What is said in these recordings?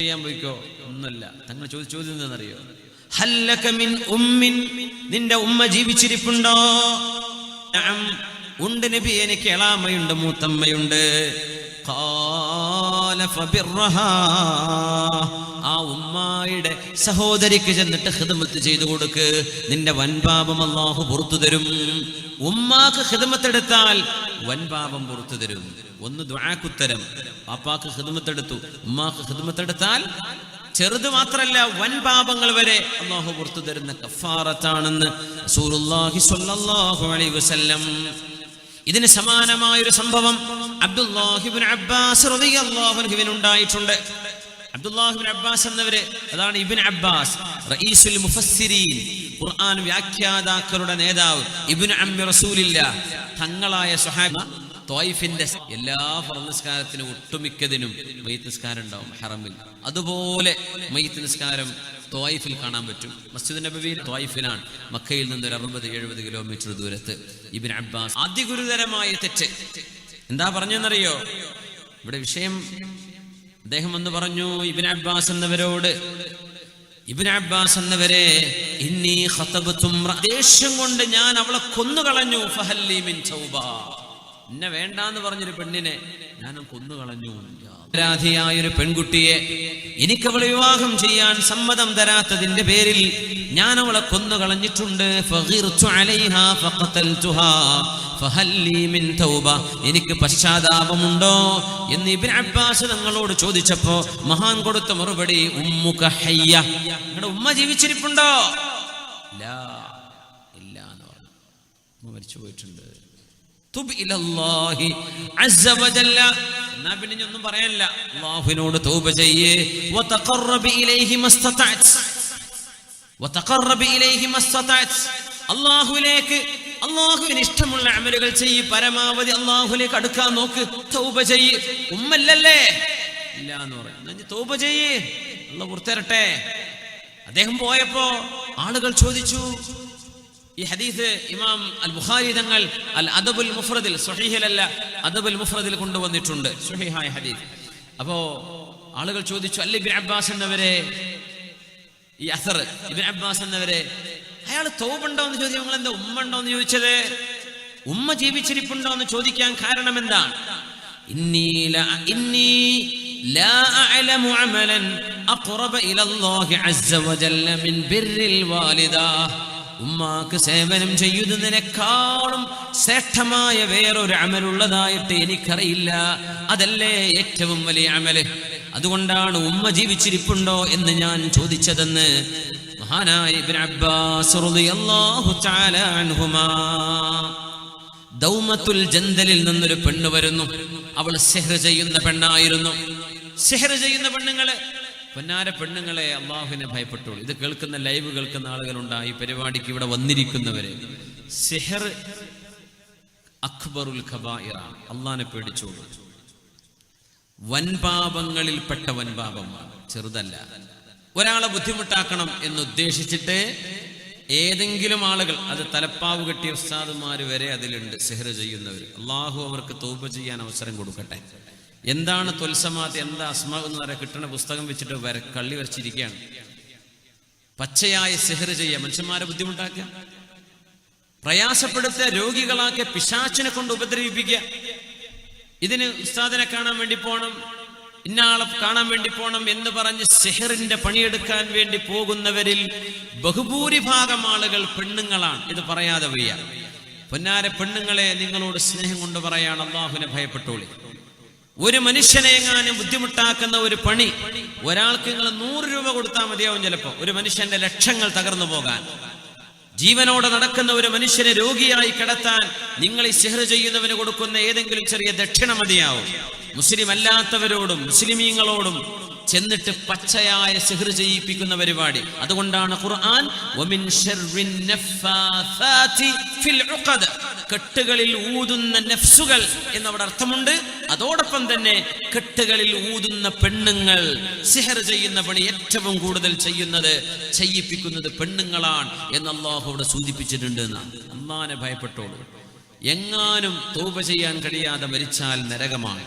ചെയ്യാൻ പോയിക്കോ ഒന്നുമില്ല. തങ്ങൾ ചോദ്യം എന്താണെന്നറിയോ? ഹല്ലക മിൻ ഉമ്മിൻ, നിന്റെ ഉമ്മ ജീവിച്ചിരിപ്പുണ്ടോ? നഅം, ഉണ്ട് നബി, എനിക്ക് എളാമയുണ്ട്, മൂത്തമ്മയുണ്ട്. ഖാല ഫബിർറഹാ, ആ ഉമ്മായുടെ സഹോദരിക്ക് ചെന്നിട്ട് ഖിദ്മത്ത് ചെയ്തു കൊടുക്ക്, നിന്റെ വൻപാപം അല്ലാഹു പുറത്തു തരും. ഉമ്മാക്ക് ഖിദ്മത്തെടുത്താൽ വൻപാപം പുറത്തു തരും. ഒന്ന് ദുആക്കുത്തരം, പാപ്പാക്ക് ഖിദ്മത്തെടുത്തു, ഉമ്മാക്ക് ഖിദ്മത്തെടുത്താൽ ചെറുത് മാത്രല്ല വൻ പാപങ്ങൾ വരെ അല്ലാഹു പുറത്തു തരുന്ന കഫാറത്താണെന്ന് റസൂലുള്ളാഹി സ്വല്ലല്ലാഹു അലൈഹി വസല്ലം. ഇതിന് സമാനമായൊരു സംഭവം അബ്ദുല്ലാഹി ഇബ്നു അബ്ബാസ് റളിയല്ലാഹു അൻഹുവിന് ഉണ്ടായിട്ടുണ്ട്. അബ്ദുല്ലാഹി ഇബ്നു അബ്ബാസ് എന്നവര്, അതാണ് ഇബ്നു അബ്ബാസ് റഈസുൽ മുഫസ്സിരീൻ, ഖുർആൻ വ്യാഖ്യാതാക്കളുടെ നേതാവ്, ഇബ്നു അമ്മി റസൂലില്ലാഹ്, തങ്ങളായ സ്വഹാബി. ത്വായിഫിന്റെ എല്ലാ ഫർദ് നിസ്കാരത്തിനും ഒട്ടുമിക്കതിനും മയ്യിത്ത് നിസ്കാരം ഉണ്ടാവും ഹറമിൽ. അതുപോലെ മയ്യിത്ത് നിസ്കാരം ത്വായിഫിൽ കാണാൻ പറ്റും. മസ്ജിദ് നബവി ത്വായിഫിലാണ്, മക്കയിൽ നിന്ന് ഒരു 60-70 കിലോമീറ്റർ ദൂരത്ത്. ഇബ്നു അബ്ബാസ് അതിഗുരുതരമായ തെറ്റ് എന്താ പറഞ്ഞെന്നറിയോ? ഇവിടെ വിഷയം, അദ്ദേഹം എന്ന് പറഞ്ഞു ഇബ്നു അബ്ബാസ് എന്നവരോട്, ഇബ്നു അബ്ബാസ് എന്നവരെ, ഇന്നി ഖതബതും, ദേഷ്യം കൊണ്ട് ഞാൻ അവളെ കൊന്നുകളഞ്ഞു. ഫഹല്ലി മിൻ തൗബ, എന്നെ വേണ്ടാന്ന് പറഞ്ഞൊരു പെണ്ണിനെ ഞാൻ കൊന്നുകളഞ്ഞു. രാധിയായൊരു പെൺകുട്ടിയെ എനിക്കവളെ വിവാഹം ചെയ്യാൻ സമ്മതം തരാത്തതിന്റെ പേരിൽ ഞാൻ അവളെ കൊന്നുകളഞ്ഞിട്ടുണ്ട്. എനിക്ക് പശ്ചാത്താപമുണ്ടോ എന്ന് ഇബ്നു അബ്ബാസ് തങ്ങളോട് ചോദിച്ചപ്പോ മഹാൻ കൊടുത്ത മറുപടി, ഉമ്മുക ഹയ്യ, നിങ്ങളുടെ ഉമ്മ ജീവിച്ചിരിപ്പുണ്ടോ? ഇല്ല എന്ന് പറഞ്ഞു, ഉമ്മ മരിച്ചു പോയിട്ടുണ്ട്. തുബ് ഇലല്ലാഹി അസ്സ വജല്ല, എന്നാ പിന്നെ ഒന്നും പറയാനില്ല, അല്ലാഹുവിനോട് തൗബ ചെയ്യേ. വതഖറബ് ഇലൈഹി മസ്തതഅത്, വതഖറബ് ഇലൈഹി മസ്തതഅത്, അല്ലാഹുവിലേക്ക്, അല്ലാഹുവിന് ഇഷ്ടമുള്ള അമലുകൾ ചെയ്യ്, പരമാവധി അല്ലാഹുവിലേക്ക് അടുക്കാൻ നോക്ക്, തൗബ ചെയ്യ്. ഉമ്മല്ലല്ലേ? ഇല്ല എന്ന് പറഞ്ഞു, തൗബ ചെയ്യ്, അല്ലാഹു പുറത്തരട്ടെ. അദ്ദേഹം പോയപ്പോ ആളുകൾ ചോദിച്ചു, ഈ ഹദീസ് ഇമാം അൽ ബുഖാരി തങ്ങൾ അൽ അദബുൽ മുഫ്രദിൽ, സ്വഹീഹിലല്ല അദബുൽ മുഫ്രദിൽ കൊണ്ടുവന്നിട്ടുണ്ട്, സ്വഹീഹായ ഹദീസ്. അപ്പോ ആളുകൾ ചോദിച്ചു, അല്ല ഇബ്നു അബ്ബാസ് എന്നവരെ, ഈ അസർ ഇബ്നു അബ്ബാസ് എന്നവരെ, അയാൾ തൗബ ഉണ്ടോ എന്ന് ചോദിച്ചു, നിങ്ങൾ എന്താ ഉമ്മ ഉണ്ടോ എന്ന് ചോദിച്ചത്? ഉമ്മ ജീവിച്ചിരിപ്പുണ്ടോ എന്ന് ചോദിക്കാൻ കാരണം എന്താണ്? ഇന്നി ലാ അഅലമു അമലൻ അഖറബ ഇലല്ലാഹി അസ്സ വജല്ല മിൻ ബിർറിൽ വാലിദ, ഉമ്മാക്ക് സേവനം ചെയ്യുന്നതിനേക്കാളും ശ്രേഷ്ഠമായ വേറൊരു അമലുള്ളതായിട്ട് എനിക്കറിയില്ല. അതല്ലേ ഏറ്റവും വലിയ അമല്. അതുകൊണ്ടാണ് ഉമ്മ ജീവിച്ചിരിപ്പുണ്ടോ എന്ന് ഞാൻ ചോദിച്ചതെന്ന് മഹാനായ ഇബ്നു അബ്ബാസ് റളിയല്ലാഹു തആല അൻഹുമാ. ദൗമത്തുൽ ജന്ദലിൽ നിന്നൊരു പെണ്ണ് വരുന്നു. അവൾ സിഹ്ർ ചെയ്യുന്ന പെണ്ണായിരുന്നു. സിഹ്ർ ചെയ്യുന്ന പെണ്ണുങ്ങളെ, പൊന്നാര പെണ്ണുങ്ങളെ, അള്ളാഹുവിനെ ഭയപ്പെട്ടോളൂ. ഇത് കേൾക്കുന്ന, ലൈവ് കേൾക്കുന്ന ആളുകളുണ്ടായി, പരിപാടിക്ക് ഇവിടെ വന്നിരിക്കുന്നവരെ, സിഹർ അക്ബറുൽ ഖബായിറാണ്. അള്ളാഹിനെ പേടിച്ചോളൂ. വൻപാപങ്ങളിൽപ്പെട്ട വൻപാപമാണ്, ചെറുതല്ല. ഒരാളെ ബുദ്ധിമുട്ടാക്കണം എന്നുദ്ദേശിച്ചിട്ട് ഏതെങ്കിലും ആളുകൾ, അത് തലപ്പാവ് കെട്ടിയ ഉസ്താദുമാർ വരെ അതിലുണ്ട്, സിഹർ ചെയ്യുന്നവർ. അള്ളാഹു അവർക്ക് തൗബ ചെയ്യാൻ അവസരം കൊടുക്കട്ടെ. എന്താണ് തൊൽസമാത്ത്, എന്താ അസ്മാ എന്ന് പറയാൻ കിട്ടുന്ന പുസ്തകം വെച്ചിട്ട് കള്ളി വരച്ചിരിക്കുകയാണ്. പച്ചയായ സിഹർ ചെയ്യുക, മനുഷ്യന്മാരെ ബുദ്ധിമുട്ടാക്കുക, പ്രയാസപ്പെടുത്തുക, രോഗികളാക്കിയ, പിശാചിനെ കൊണ്ട് ഉപദ്രവിപ്പിക്കുക. ഇതിന് ഉസ്താദിനെ കാണാൻ വേണ്ടി പോകണം, ഇന്നാളെ കാണാൻ വേണ്ടി പോകണം എന്ന് പറഞ്ഞ് സിഹറിന്റെ പണിയെടുക്കാൻ വേണ്ടി പോകുന്നവരിൽ ബഹുഭൂരിഭാഗം ആളുകൾ പെണ്ണുങ്ങളാണ്. ഇത് പറയാതെ വയ്യ. പൊന്നാര പെണ്ണുങ്ങളെ, നിങ്ങളോട് സ്നേഹം കൊണ്ട് പറയാണ്, അള്ളാഹുവിനെ ഭയപ്പെട്ടോളി. ഒരു മനുഷ്യനെ എങ്ങാനും ബുദ്ധിമുട്ടാക്കുന്ന ഒരു പണി, ഒരാൾക്ക് നിങ്ങൾ 100 രൂപ കൊടുത്താൽ മതിയാവും. ചിലപ്പോൾ ഒരു മനുഷ്യന്റെ ലക്ഷങ്ങൾ തകർന്നു പോകാൻ. ജീവനോടെ നടക്കുന്ന ഒരു മനുഷ്യനെ രോഗിയായി കിടത്താൻ നിങ്ങൾ ഈ സിഹർ ചെയ്യുന്നവന് കൊടുക്കുന്ന ഏതെങ്കിലും ചെറിയ ദക്ഷിണ മതിയാവും. മുസ്ലിം അല്ലാത്തവരോടും മുസ്ലിമീങ്ങളോടും ചെന്നിട്ട് പച്ചയായ സിഹർ ചെയ്യിപ്പിക്കുന്ന പരിപാടി. അതുകൊണ്ടാണ് ഖുർആൻ വമിൻ ശർറിൻ നഫ്ഫാഥാതി ഫിൽ ഉഖദ, കെട്ടുകളിൽ ഊതുന്ന നഫ്സുകൾ എന്നവിടെ അർത്ഥമുണ്ട്. അതോടൊപ്പം തന്നെ കെട്ടുകളിൽ ഊതുന്ന പെണ്ണുങ്ങൾ, സിഹർ ചെയ്യുന്ന പണി ഏറ്റവും കൂടുതൽ ചെയ്യിപ്പിക്കുന്നത് പെണ്ണുങ്ങളാണ് എന്ന് അല്ലാഹു അവിടെ സൂചിപ്പിച്ചിട്ടുണ്ട് എന്നാണ്. അല്ലാഹുവിനെ ഭയപ്പെട്ടോളൂ. എങ്ങാനും തൗബ ചെയ്യാൻ കഴിയാതെ മരിച്ചാൽ നരകമാണ്.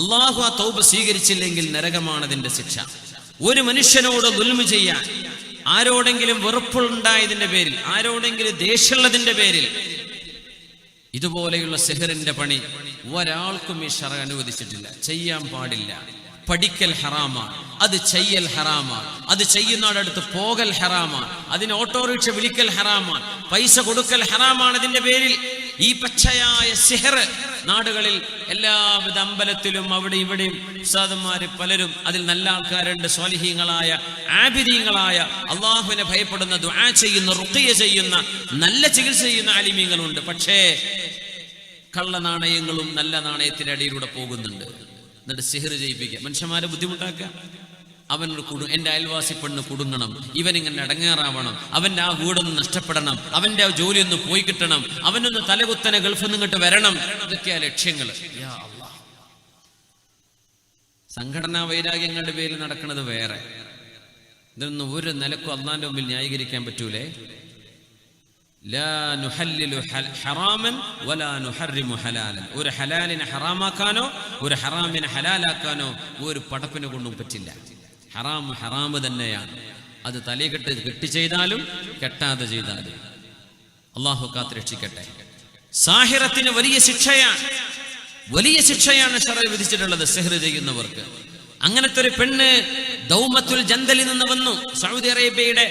അള്ളാഹു ആ തൗബ സ്വീകരിച്ചില്ലെങ്കിൽ നരകമാണ് അതിന്റെ ശിക്ഷ. ഒരു മനുഷ്യനോട് ദുൽമ് ചെയ്യാൻ, ആരോടെങ്കിലും വെറുപ്പുണ്ടായതിന്റെ പേരിൽ, ആരോടെങ്കിലും ദേഷ്യമുള്ളതിന്റെ പേരിൽ ഇതുപോലെയുള്ള സിഹറിന്റെ പണി ഒരാൾക്കും ഈ ശറഅ് അനുവദിച്ചിട്ടില്ല, ചെയ്യാൻ പാടില്ല. പഠിക്കൽ ഹറാമാണ്, അത് ചെയ്യൽ ഹറാമാണ്, അത് ചെയ്യുന്നവരടുത്ത് പോകൽ ഹറാമാണ്, അതിന് ഓട്ടോറിക്ഷ വിളിക്കൽ ഹറാമാണ്, പൈസ കൊടുക്കൽ ഹറാമാണ്. അതിന്റെ പേരിൽ ഈ പച്ചയായ സിഹർ നാടുകളിൽ എല്ലാവിധ അമ്പലത്തിലും അവിടെ ഇവിടെയും ഉസ്താദന്മാര് പലരും, അതിൽ നല്ല ആൾക്കാരുണ്ട്, സ്വാലിഹീങ്ങളായ ആബിദീങ്ങളായ അള്ളാഹുവിനെ ഭയപ്പെടുന്ന, ദുആ ചെയ്യുന്ന, റുഖിയ ചെയ്യുന്ന, നല്ല ചികിത്സ ചെയ്യുന്ന ആലിമീങ്ങളുണ്ട്. പക്ഷേ കള്ള നാണയങ്ങളും നല്ല നാണയത്തിന്റെ അടിയിലൂടെ പോകുന്നുണ്ട്. എന്നിട്ട് സിഹർ ചെയ്യിപ്പിക്കുക, മനുഷ്യന്മാരെ ബുദ്ധിമുട്ടാക്കുക. അവനൊരു എൻ്റെ അയൽവാസി പെണ്ണ് കുടുങ്ങണം, ഇവനിങ്ങനെ അടങ്ങാറാവണം, അവന്റെ ആ വീടൊന്ന് നഷ്ടപ്പെടണം, അവന്റെ ആ ജോലി ഒന്ന് പോയി കിട്ടണം, അവനൊന്ന് തലകുത്തനെ ഗൾഫിൽ നിന്ന് ഇങ്ങോട്ട് വരണം. ഇതൊക്കെയാ ലക്ഷ്യങ്ങൾ. സംഘടനാ വൈരാഗ്യങ്ങളുടെ പേരിൽ നടക്കുന്നത് വേറെ. ഇതൊന്നും ഒരു നിലക്കും അള്ളാന്റെ മുമ്പിൽ ന്യായീകരിക്കാൻ പറ്റൂലേ. ലാ നുഹല്ലിലു ഹറാമൻ വലാ നുഹർരിമു ഹലാലൻ. ഒരു ഹലാലിനെ ഹറാമാക്കാനോ ഒരു ഹറാമിനെ ഹലാലാക്കാനോ ഒരു പടപ്പിനെ കൊണ്ടും പറ്റില്ല. ഹറാം ഹറാമ് തന്നെയാണ്. അത് തലയെക്കെട്ട് കെട്ടി ചെയ്താലും കെട്ടാതെ ചെയ്താലും. അള്ളാഹു കാത്ത് രക്ഷിക്കട്ടെ. സാഹിറത്തിന് വലിയ ശിക്ഷയാണ്, വലിയ ശിക്ഷയാണ് ശറഅ് വിധിച്ചിട്ടുള്ളത് സിഹർ ചെയ്യുന്നവർക്ക്. അങ്ങനത്തെ ഒരു പെണ്ണ് ദൗമത്തുൽ ജന്തലിൽ നിന്ന് വന്നു. സൗദി അറേബ്യയുടെ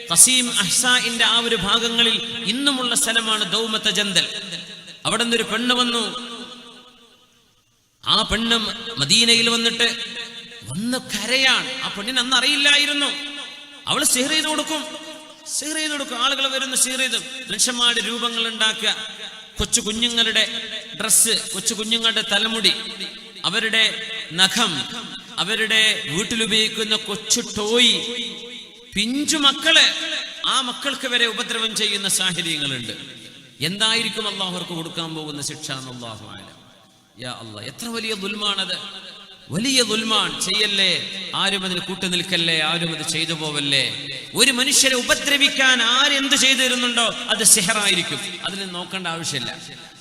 ഖസീം അഹ്സാഇന്റെ ആ ഒരു ഭാഗങ്ങളിൽ ഇന്നുമുള്ള സ്ഥലമാണ് ദൗമത്ത ജന്തൽ. അവിടെ നിന്നൊരു പെണ്ണ് വന്നു. ആ പെണ്ണ് മദീനയിൽ വന്നിട്ട് വന്ന് കരയാണ്. ആ പെണ്ണിന് അന്ന് അറിയില്ലായിരുന്നു. അവള് സിഹർ ചെയ്ത് കൊടുക്കും, സിഹർ ചെയ്ത് കൊടുക്കും. ആളുകൾ വരുന്നു, സിഹർ ചെയ്തു മനുഷ്യന്മാരുടെ രൂപങ്ങൾ ഉണ്ടാക്കുക, കൊച്ചു കുഞ്ഞുങ്ങളുടെ ഡ്രസ്സ്, കൊച്ചു കുഞ്ഞുങ്ങളുടെ തലമുടി, അവരുടെ നഖം, അവരുടെ വീട്ടിലുപയോഗിക്കുന്ന കൊച്ചു ടോയ്, പിഞ്ചു മക്കള്, ആ മക്കൾക്ക് വരെ ഉപദ്രവം ചെയ്യുന്ന സാഹചര്യങ്ങളുണ്ട്. എന്തായിരിക്കും അള്ളാഹു അവർക്ക് കൊടുക്കാൻ പോകുന്ന ശിക്ഷ എന്ന് അല്ലാഹു അഅലം. യാ അല്ലാഹ്, എത്ര വലിയ ദുൽമാണ്, വലിയ ദുൽമാൻ. ചെയ്യല്ലേ, ആരും അതിന് കൂട്ടുനിൽക്കല്ലേ, ആരും അത് ചെയ്തു പോവല്ലേ. ഒരു മനുഷ്യരെ ഉപദ്രവിക്കാൻ ആരെന്ത് ചെയ്തു തരുന്നുണ്ടോ അത് സിഹറായിരിക്കും. അതിൽ നോക്കേണ്ട ആവശ്യമില്ല.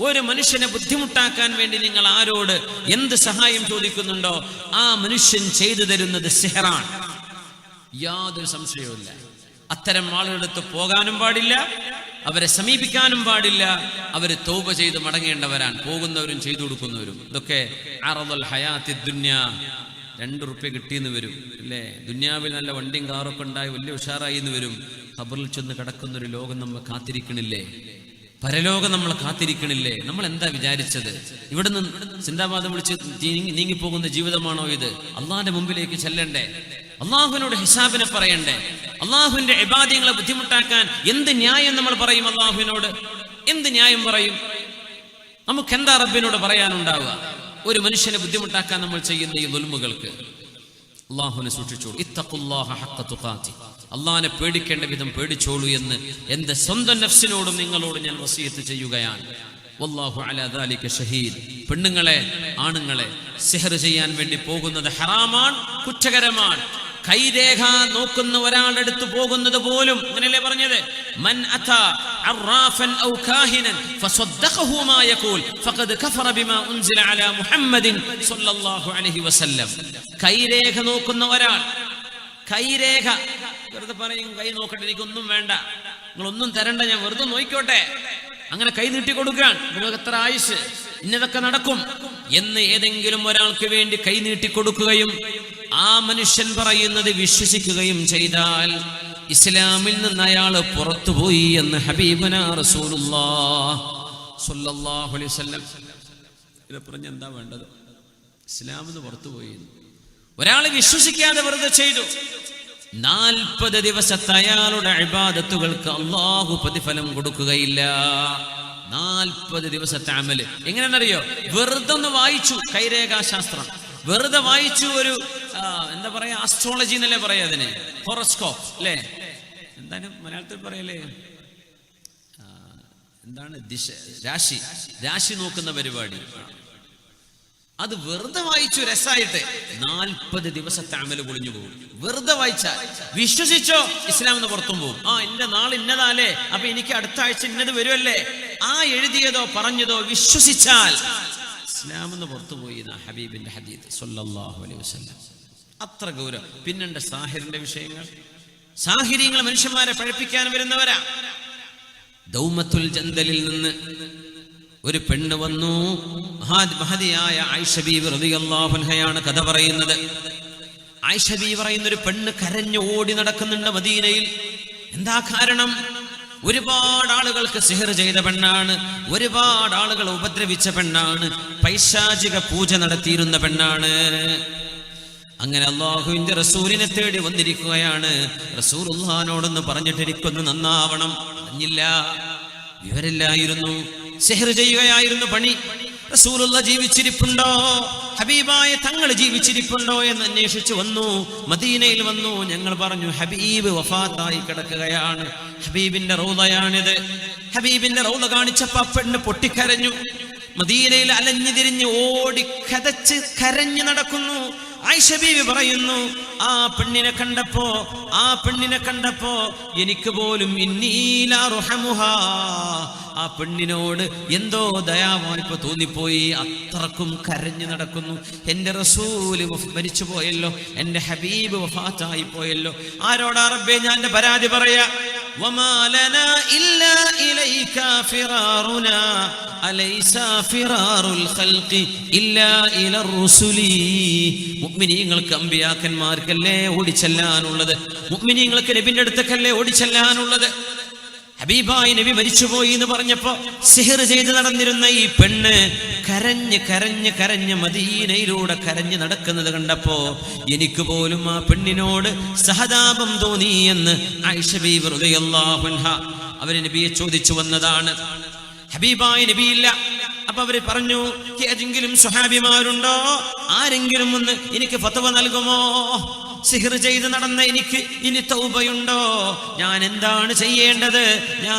ഒരു മനുഷ്യനെ ബുദ്ധിമുട്ടാക്കാൻ വേണ്ടി നിങ്ങൾ ആരോട് എന്ത് സഹായം ചോദിക്കുന്നുണ്ടോ ആ മനുഷ്യൻ ചെയ്തു തരുന്നത് സിഹറാണ്. യാതൊരു സംശയവുമില്ല. അത്തരം ആളുകളടുത്ത് പോകാനും പാടില്ല, അവരെ സമീപിക്കാനും പാടില്ല. അവര് തൗബ ചെയ്ത് മടങ്ങേണ്ടവരാണ്, പോകുന്നവരും ചെയ്തു കൊടുക്കുന്നവരും. ഇതൊക്കെ അറദുൽ ഹയാത്തി ദുനിയ. 2 റുപ്യ കിട്ടിയെന്ന് വരും അല്ലേ, ദുനിയാവിൽ നല്ല വണ്ടിയും കാറൊക്കെ ഉണ്ടായി വലിയ ഉഷാറായി എന്ന് വരും. ഖബറിൽ ചെന്ന് കിടക്കുന്നൊരു ലോകം നമ്മൾ കാത്തിരിക്കണില്ലേ, പരലോകം നമ്മൾ കാത്തിരിക്കണില്ലേ? നമ്മൾ എന്താ വിചാരിച്ചത്? ഇവിടുന്ന് സിന്ദാബാദം വിളിച്ച് നീങ്ങിപ്പോകുന്ന ജീവിതമാണോ ഇത്? അള്ളാഹിന്റെ മുമ്പിലേക്ക് ചെല്ലണ്ടേ, അള്ളാഹുവിനോട് ഹിസാബിനെ പറയണ്ടേ? അള്ളാഹുവിന്റെ ഇബാദികളെ ബുദ്ധിമുട്ടാക്കാൻ എന്ത് ന്യായം നമ്മൾ പറയും? അള്ളാഹുവിനോട് എന്ത് ന്യായം പറയും? നമുക്ക് എന്താ റബ്ബിനോട് പറയാനുണ്ടാവുക? ഒരു മനുഷ്യനെ ബുദ്ധിമുട്ടാക്കാൻ നമ്മൾ ചെയ്യുന്ന ഈ ദുൽമുകൾക്ക് അള്ളാഹുവിനെ സൂക്ഷിച്ചോളൂ. ഇത്തഖുല്ലാഹ ഹഖ്ക തുഖാതി, അള്ളാഹിനെ പേടിക്കേണ്ട വിധം പേടിച്ചോളൂ എന്ന് എന്റെ സ്വന്തം നഫ്സിനോടും നിങ്ങളോട് ഞാൻ വസിയത്ത് ചെയ്യുകയാണ്. വല്ലാഹു അലാ ദാലിക ഷഹീദ്. പെണ്ണുങ്ങളെ, ആണുങ്ങളെ, സിഹർ ചെയ്യാൻ വേണ്ടി പോകുന്നത് ഹറാമാണ്, കുറ്റകരമാണ്. കൈരേഖ നോക്കുന്ന ഒരാളുടെ അടുത്ത് പോകുന്നത് പോലും അങ്ങനെയല്ലേ പറഞ്ഞത്? മൻ അതാ അറാഫൻ ഔ കാഹിനൻ ഫസദ്ദഖഹു മാ യഖൂൽ ഫഖദ് കഫറ ബിമാ ഉൻസില അലാ മുഹമ്മദിൻ സ്വല്ലല്ലാഹു അലൈഹി വസല്ലം. കൈരേഖ നോക്കുന്ന ഒരാൾ, കൈരേഖ വെറുതെ പറയും, കൈ നോക്കട്ടെ, എനിക്കൊന്നും വേണ്ട, നിങ്ങളൊന്നും തരണ്ട, ഞാൻ വെറുതെ നോക്കിക്കോട്ടെ, അങ്ങനെ കൈ നീട്ടി കൊടുക്കാൻ, നിങ്ങൾക്ക് എത്ര ആയുസ്, ഇന്നതൊക്കെ നടക്കും എന്ന് ഏതെങ്കിലും ഒരാൾക്ക് വേണ്ടി കൈ നീട്ടി കൊടുക്കുകയും ആ മനുഷ്യൻ പറയുന്നത് വിശ്വസിക്കുകയും ചെയ്താൽ ഇസ്ലാമിൽ നിന്ന് അയാൾ പുറത്തുപോയി എന്ന് ഹബീബനാ റസൂലുള്ളാഹി സ്വല്ലല്ലാഹു അലൈഹി വസല്ലം. ഇത് പറഞ്ഞ എന്താ വേണ്ടത്? ഇസ്ലാമിൽ നിന്ന് പുറത്തുപോയി. ഒരാൾ വിശ്വസിക്കാതെ വെറുതെ ചെയ്തു, 40 ദിവസത്തെ അയാളുടെ ഇബാദത്തുകൾക്ക് അല്ലാഹു പ്രതിഫലം കൊടുക്കുകയില്ല. 40 ദിവസത്തെ അമല് എങ്ങനെയാണെന്നറിയോ? വെറുതെ ഒന്ന് വായിച്ചു കൈരേഖാശാസ്ത്രം, വെറുതെ വായിച്ചു, ഒരു എന്താ പറയാ, ആസ്ട്രോളജി എന്നല്ലേ പറയാ അതിന്, ഹോറോസ്കോപ്പ് അല്ലേ, എന്താണ് മലയാളത്തിൽ പറയല്ലേ, എന്താണ്, ദിശ, രാശി നോക്കുന്ന പരിപാടി. അത് വെറുതെ വായിച്ചു രസായിട്ട് 40 ദിവസത്തെ അമല് പൊളിഞ്ഞു പോകും. വെറുതെ വായിച്ചാൽ വിശ്വസിച്ചോ ഇസ്ലാം എന്ന് പുറത്തും പോകും. എന്റെ നാൾ ഇന്നതാലേ, അപ്പൊ എനിക്ക് അടുത്ത ആഴ്ച ഇന്നത് വരുമല്ലേ, ആ എഴുതിയതോ പറഞ്ഞതോ വിശ്വസിച്ചാൽ ഇസ്ലാം എന്ന് പുറത്തുപോയി ഹബീബിന്റെ ഹദീത്ത് സല്ലല്ലാഹു അലൈഹി വസല്ലം. അത്ര ഗൗരവം. പിന്നെണ്ട് സാഹിറിന്റെ വിഷയങ്ങൾ. സാഹിര്യങ്ങൾ മനുഷ്യന്മാരെ പഴപ്പിക്കാൻ വരുന്നവരാ. ദൗമത്തുൽ ജന്ദലിൽ നിന്ന് ഒരു പെണ്ണ് വന്നു. മഹദിയായ ആയിഷ ബീവി റളിയല്ലാഹു അൻഹയാണ് കഥ പറയുന്നത്. ആയിഷ ബീവി പറയുന്ന ഒരു പെണ്ണ് കരഞ്ഞു ഓടി നടക്കുന്നുണ്ട് മദീനയിൽ. എന്താ കാരണം? ഒരുപാട് ആളുകൾക്ക് സിഹർ ചെയ്ത പെണ്ണാണ്, ഒരുപാട് ആളുകൾ ഉപദ്രവിച്ച പെണ്ണാണ്, പൈശാചിക പൂജ നടത്തിയിരുന്ന പെണ്ണാണ്. അങ്ങനെ അല്ലാഹുവിന്റെ റസൂലിനെ തേടി വന്നിരിക്കുകയാണ്. റസൂലുള്ളാഹിനോടൊന്ന് പറഞ്ഞിട്ട് എനിക്കൊന്ന് നന്നാവണം. പറഞ്ഞില്ല, വിവരില്ലായിരുന്നു. സിഹർ ചെയ്യുകയായിരുന്നു പണി. റസൂലുള്ളാഹി ജീവിച്ചിരിപ്പുണ്ടോ, ഹബീബായ തങ്ങൾ ജീവിച്ചിരിപ്പുണ്ടോ എന്ന് അന്വേഷിച്ചു വന്നു. മദീനയിൽ വന്നു. ഞങ്ങൾ പറഞ്ഞു ഹബീബ് വഫാത്തായി കിടക്കുകയാണ്, ഹബീബിന്റെ റൗളയാണിത്. ഹബീബിന്റെ റൗള കാണിച്ചപ്പോ പെണ്ണ് പൊട്ടിക്കരഞ്ഞു. മദീനയിൽ അലഞ്ഞു തിരിഞ്ഞ് ഓടി കതച്ച് കരഞ്ഞു നടക്കുന്നു. ആയിഷ ബീവി പറയുന്നു, ആ പെണ്ണിനെ കണ്ടപ്പോ എനിക്ക് പോലും ആ പെണ്ണിനോട് എന്തോ ദയാവായ്പ തോന്നിപ്പോയി. അത്രക്കും കരഞ്ഞു നടക്കുന്നു. എന്റെ റസൂല് മരിച്ചു പോയല്ലോ, എന്റെ ഹബീബ് വഫാത്തായി പോയല്ലോ. ആരോടാ റബ്ബേ ഞാൻ എന്റെ പരാതി പറയാ? വമാ ലനാ ഇല്ലാ ഇലൈക ഫിറാറുനാ അലൈസ ഫിറാറുൽ ഖൽഖി ഇല്ലാ ഇലർ റുസുലി. മുഅ്മിനീങ്ങൾക്ക് അമ്പിയാക്കന്മാർക്കല്ലേ ഓടിച്ചെല്ലാനുള്ളത്, മുഅ്മിനീങ്ങൾക്ക് നബിന്റെ അടുത്തേക്കല്ലേ ഓടിച്ചെല്ലാനുള്ളത്. ഹബീബായി നബി മരിച്ചുപോയി എന്ന് പറഞ്ഞപ്പോ സിഹർ ചെയ്ത് നടന്നിരുന്ന ഈ പെണ്ണ് കരഞ്ഞ് മദീനയിലൂടെ കരഞ്ഞ് നടക്കുന്നത് കണ്ടപ്പോ എനിക്ക് പോലും ആ പെണ്ണിനോട് സഹതാപം തോന്നി എന്ന് ആയിഷ ബീവി റളിയല്ലാഹു അൻഹ അവര് നബിയെ ചോദിച്ചു വന്നതാണ്. ഹബീബായി നബിയില്ല. അപ്പൊ അവര് പറഞ്ഞു, ഏതെങ്കിലും സ്വഹാബിമാരുണ്ടോ, ആരെങ്കിലും ഒന്ന് എനിക്ക് ഫത്വ നൽകുമോ? സിഹർ ചെയ്ത് നടന്ന എനിക്ക് ഇനി തൗബയുണ്ടോ? ഞാൻ എന്താണ് ചെയ്യേണ്ടത്? ഞാൻ